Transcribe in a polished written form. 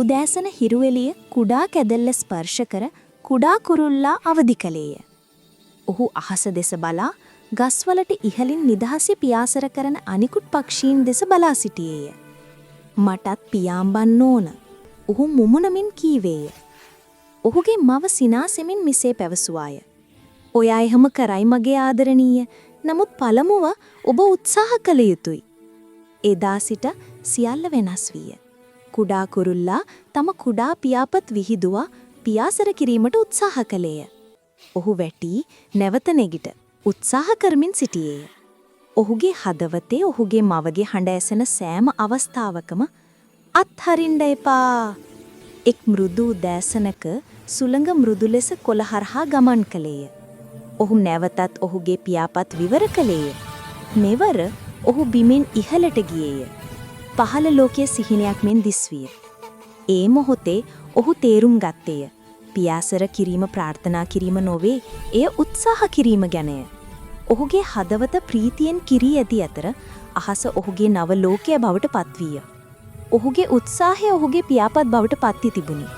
උදෑසන හිරුවෙලිය කුඩා කැදැල්ල ස්පර්ශ කර කුඩා කුරුල්ලා අවදි කළේය. ඔහු අහස දෙස බලා ගස්වලට ඉහළින් නිදහසේ පියාසර කරන අනිකුත් පක්ෂීන් දෙස බලා සිටියේය. මටත් පියාඹන්න ඕන. ඔහු මුමුණමින් කීවේය. ඔහුගේ මව සිනාසෙමින් මිසේ පැවසුවාය. ඔයා එහෙම කරයි මගේ ආදරණීය. නමුත් පළමුව ඔබ උත්සාහ කළ යුතුයි. එදා සිට සියල්ල වෙනස් විය. කුඩා කුරුල්ලා තම කුඩා පියාපත් විහිදුවා පියාසර කිරීමට උත්සාහ කළේය. ඔහු වැටි නැවත නැගිට උත්සාහ කරමින් සිටියේය. ඔහුගේ හදවතේ ඔහුගේ මවගේ හඬ ඇසෙන සෑම අවස්ථාවකම අත්හරින්න එපා. එක් මෘදු දැසනක සුළඟ මෘදු ලෙස කොළ හරහා ගමන් කළේය. ඔහු නැවතත් ඔහුගේ පියාපත් විවර කළේය. මෙවර ඔහු බිමෙන් ඉහළට ගියේය. පහළ ලෝකයේ සිහිනයක් මෙන් දිස්විය. ඒ මොහොතේ ඔහු තේරුම් ගත්තේය. පියාසර කිරීම ප්‍රාර්ථනා කිරීම නොවේ, එය උත්සාහ කිරීම ගැනය. ඔහුගේ හදවත ප්‍රීතියෙන් කිරී ඇති අතර අහස ඔහුගේ නව ලෝකය බවට පත්විය. ඔහුගේ උත්සාහය ඔහුගේ පියාපත් බවට පත්වී තිබුණි.